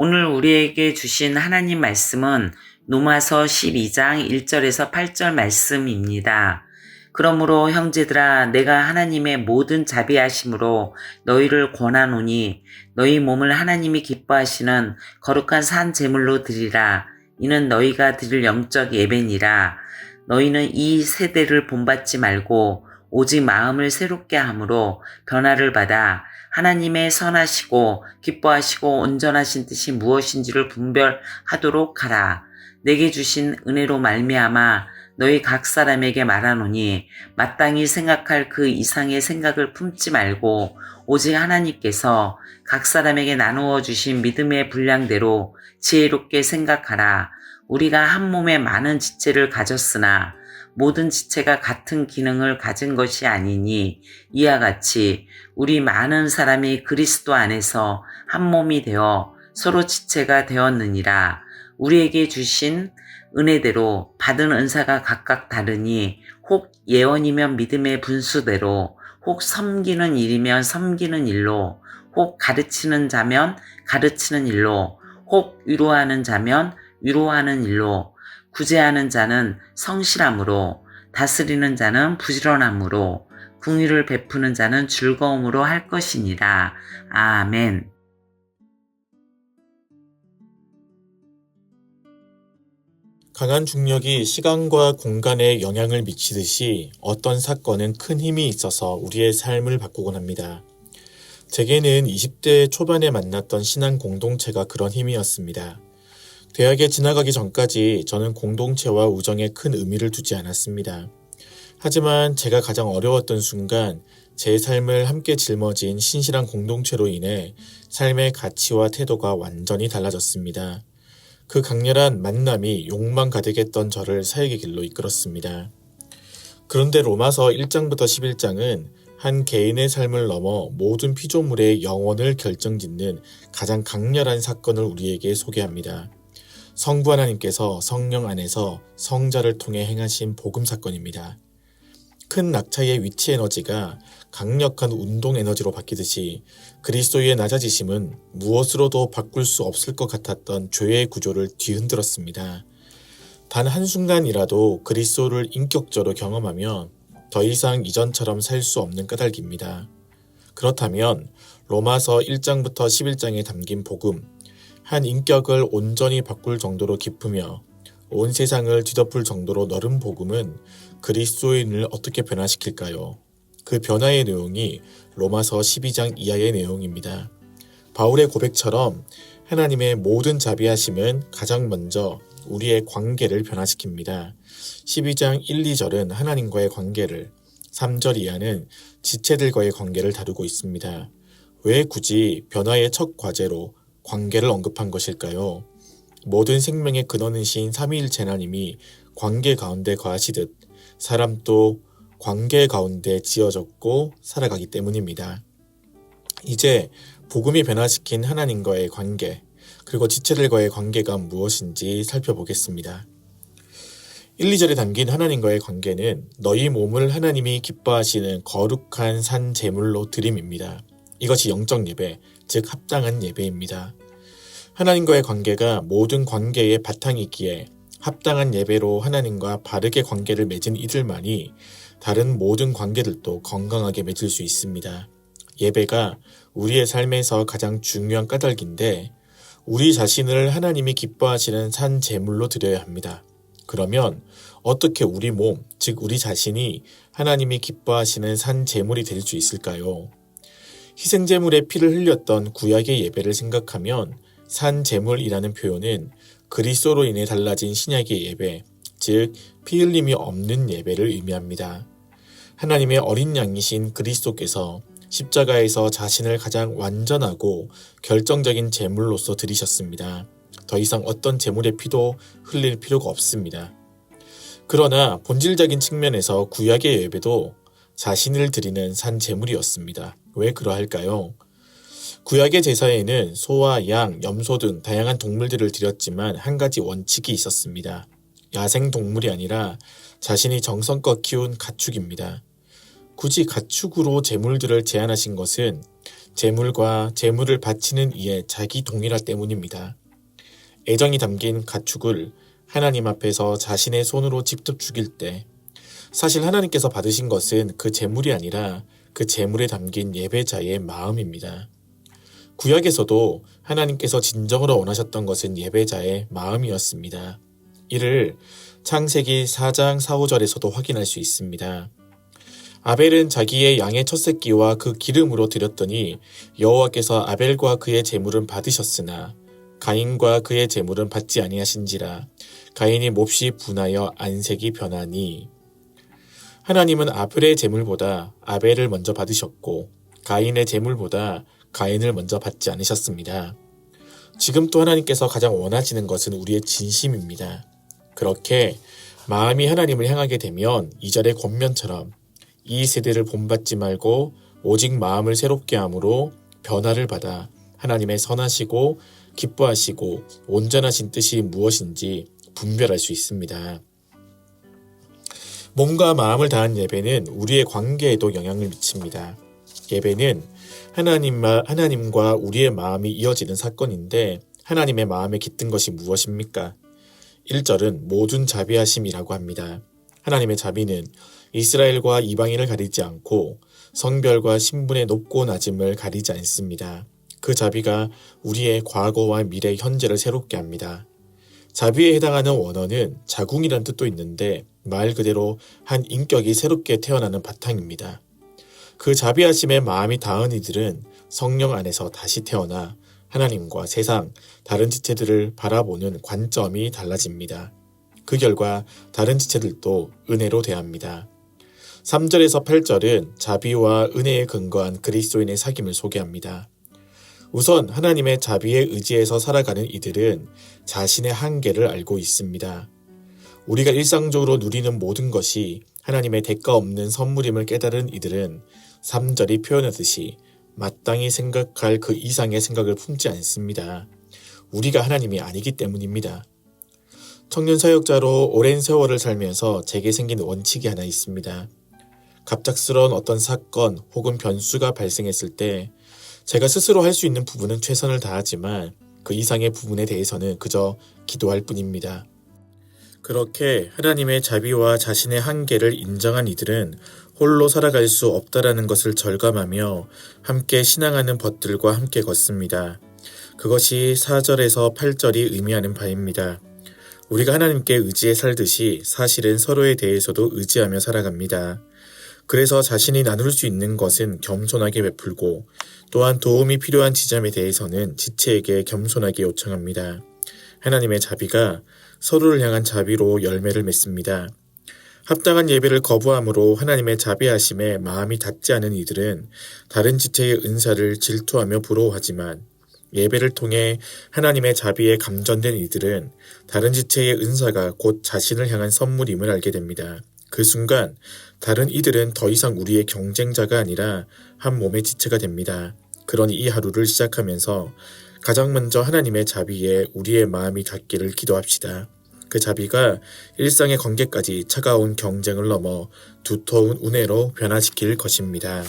오늘 우리에게 주신 하나님 말씀은 로마서 12장 1절에서 8절 말씀입니다. 그러므로 형제들아 내가 하나님의 모든 자비하심으로 너희를 권하노니 너희 몸을 하나님이 기뻐하시는 거룩한 산 제물로 드리라. 이는 너희가 드릴 영적 예배니라. 너희는 이 세대를 본받지 말고 오직 마음을 새롭게 함으로 변화를 받아 하나님의 선하시고 기뻐하시고 온전하신 뜻이 무엇인지를 분별하도록 하라. 내게 주신 은혜로 말미암아 너희 각 사람에게 말하노니 마땅히 생각할 그 이상의 생각을 품지 말고 오직 하나님께서 각 사람에게 나누어 주신 믿음의 분량대로 지혜롭게 생각하라. 우리가 한 몸에 많은 지체를 가졌으나 모든 지체가 같은 기능을 가진 것이 아니니 이와 같이 우리 많은 사람이 그리스도 안에서 한 몸이 되어 서로 지체가 되었느니라. 우리에게 주신 은혜대로 받은 은사가 각각 다르니 혹 예언이면 믿음의 분수대로, 혹 섬기는 일이면 섬기는 일로, 혹 가르치는 자면 가르치는 일로, 혹 위로하는 자면 위로하는 일로, 구제하는 자는 성실함으로, 다스리는 자는 부지런함으로, 긍휼을 베푸는 자는 즐거움으로 할 것이니라. 아멘. 강한 중력이 시간과 공간에 영향을 미치듯이 어떤 사건은 큰 힘이 있어서 우리의 삶을 바꾸곤 합니다. 제게는 20대 초반에 만났던 신앙 공동체가 그런 힘이었습니다. 대학에 지나가기 전까지 저는 공동체와 우정에 큰 의미를 두지 않았습니다. 하지만 제가 가장 어려웠던 순간 제 삶을 함께 짊어진 신실한 공동체로 인해 삶의 가치와 태도가 완전히 달라졌습니다. 그 강렬한 만남이 욕망 가득했던 저를 사역의 길로 이끌었습니다. 그런데 로마서 1장부터 11장은 한 개인의 삶을 넘어 모든 피조물의 영혼을 결정짓는 가장 강렬한 사건을 우리에게 소개합니다. 성부 하나님께서 성령 안에서 성자를 통해 행하신 복음 사건입니다. 큰 낙차의 위치 에너지가 강력한 운동 에너지로 바뀌듯이 그리스도의 낮아지심은 무엇으로도 바꿀 수 없을 것 같았던 죄의 구조를 뒤흔들었습니다. 단 한순간이라도 그리스도를 인격적으로 경험하면 더 이상 이전처럼 살 수 없는 까닭입니다. 그렇다면 로마서 1장부터 11장에 담긴 복음, 한 인격을 온전히 바꿀 정도로 깊으며 온 세상을 뒤덮을 정도로 넓은 복음은 그리스도인을 어떻게 변화시킬까요? 그 변화의 내용이 로마서 12장 이하의 내용입니다. 바울의 고백처럼 하나님의 모든 자비하심은 가장 먼저 우리의 관계를 변화시킵니다. 12장 1, 2절은 하나님과의 관계를, 3절 이하는 지체들과의 관계를 다루고 있습니다. 왜 굳이 변화의 첫 과제로 관계를 언급한 것일까요? 모든 생명의 근원이신 삼위일체 하나님이 관계 가운데 거하시듯 사람도 관계 가운데 지어졌고 살아가기 때문입니다. 이제 복음이 변화시킨 하나님과의 관계, 그리고 지체들과의 관계가 무엇인지 살펴보겠습니다. 1, 2절에 담긴 하나님과의 관계는 너희 몸을 하나님이 기뻐하시는 거룩한 산 제물로 드림입니다. 이것이 영적 예배, 즉 합당한 예배입니다. 하나님과의 관계가 모든 관계의 바탕이기에 합당한 예배로 하나님과 바르게 관계를 맺은 이들만이 다른 모든 관계들도 건강하게 맺을 수 있습니다. 예배가 우리의 삶에서 가장 중요한 까닭인데 우리 자신을 하나님이 기뻐하시는 산 제물로 드려야 합니다. 그러면 어떻게 우리 몸, 즉 우리 자신이 하나님이 기뻐하시는 산 제물이 될 수 있을까요? 희생제물의 피를 흘렸던 구약의 예배를 생각하면 산 제물이라는 표현은 그리스도로 인해 달라진 신약의 예배, 즉 피 흘림이 없는 예배를 의미합니다. 하나님의 어린 양이신 그리스도께서 십자가에서 자신을 가장 완전하고 결정적인 제물로서 드리셨습니다. 더 이상 어떤 제물의 피도 흘릴 필요가 없습니다. 그러나 본질적인 측면에서 구약의 예배도 자신을 드리는 산 제물이었습니다. 왜 그러할까요? 구약의 제사에는 소와 양, 염소 등 다양한 동물들을 드렸지만 한 가지 원칙이 있었습니다. 야생 동물이 아니라 자신이 정성껏 키운 가축입니다. 굳이 가축으로 제물들을 제한하신 것은 재물과 재물을 바치는 이의 자기 동일화 때문입니다. 애정이 담긴 가축을 하나님 앞에서 자신의 손으로 직접 죽일 때 사실 하나님께서 받으신 것은 그 재물이 아니라 그 재물에 담긴 예배자의 마음입니다. 구약에서도 하나님께서 진정으로 원하셨던 것은 예배자의 마음이었습니다. 이를 창세기 4장 4, 5절에서도 확인할 수 있습니다. 아벨은 자기의 양의 첫 새끼와 그 기름으로 드렸더니 여호와께서 아벨과 그의 제물은 받으셨으나 가인과 그의 제물은 받지 아니하신지라. 가인이 몹시 분하여 안색이 변하니. 하나님은 아벨의 제물보다 아벨을 먼저 받으셨고 가인의 제물보다 가인을 먼저 받지 않으셨습니다. 지금 또 하나님께서 가장 원하시는 것은 우리의 진심입니다. 그렇게 마음이 하나님을 향하게 되면 2절의 권면처럼 이 세대를 본받지 말고 오직 마음을 새롭게 함으로 변화를 받아 하나님의 선하시고 기뻐하시고 온전하신 뜻이 무엇인지 분별할 수 있습니다. 몸과 마음을 다한 예배는 우리의 관계에도 영향을 미칩니다. 예배는 하나님과 우리의 마음이 이어지는 사건인데 하나님의 마음에 깃든 것이 무엇입니까? 1절은 모든 자비하심이라고 합니다. 하나님의 자비는 이스라엘과 이방인을 가리지 않고 성별과 신분의 높고 낮음을 가리지 않습니다. 그 자비가 우리의 과거와 미래, 현재를 새롭게 합니다. 자비에 해당하는 원어는 자궁이란 뜻도 있는데 말 그대로 한 인격이 새롭게 태어나는 바탕입니다. 그 자비하심에 마음이 닿은 이들은 성령 안에서 다시 태어나 하나님과 세상, 다른 지체들을 바라보는 관점이 달라집니다. 그 결과 다른 지체들도 은혜로 대합니다. 3절에서 8절은 자비와 은혜에 근거한 그리스도인의 사귐을 소개합니다. 우선 하나님의 자비에 의지해서 살아가는 이들은 자신의 한계를 알고 있습니다. 우리가 일상적으로 누리는 모든 것이 하나님의 대가 없는 선물임을 깨달은 이들은 3절이 표현하듯이 마땅히 생각할 그 이상의 생각을 품지 않습니다. 우리가 하나님이 아니기 때문입니다. 청년 사역자로 오랜 세월을 살면서 제게 생긴 원칙이 하나 있습니다. 갑작스러운 어떤 사건 혹은 변수가 발생했을 때 제가 스스로 할 수 있는 부분은 최선을 다하지만 그 이상의 부분에 대해서는 그저 기도할 뿐입니다. 그렇게 하나님의 자비와 자신의 한계를 인정한 이들은 홀로 살아갈 수 없다라는 것을 절감하며 함께 신앙하는 벗들과 함께 걷습니다. 그것이 4절에서 8절이 의미하는 바입니다. 우리가 하나님께 의지해 살듯이 사실은 서로에 대해서도 의지하며 살아갑니다. 그래서 자신이 나눌 수 있는 것은 겸손하게 베풀고 또한 도움이 필요한 지점에 대해서는 지체에게 겸손하게 요청합니다. 하나님의 자비가 서로를 향한 자비로 열매를 맺습니다. 합당한 예배를 거부함으로 하나님의 자비하심에 마음이 닿지 않은 이들은 다른 지체의 은사를 질투하며 부러워하지만 예배를 통해 하나님의 자비에 감전된 이들은 다른 지체의 은사가 곧 자신을 향한 선물임을 알게 됩니다. 그 순간 다른 이들은 더 이상 우리의 경쟁자가 아니라 한 몸의 지체가 됩니다. 그러니 이 하루를 시작하면서 가장 먼저 하나님의 자비에 우리의 마음이 닿기를 기도합시다. 그 자비가 일상의 관계까지 차가운 경쟁을 넘어 두터운 은혜로 변화시킬 것입니다.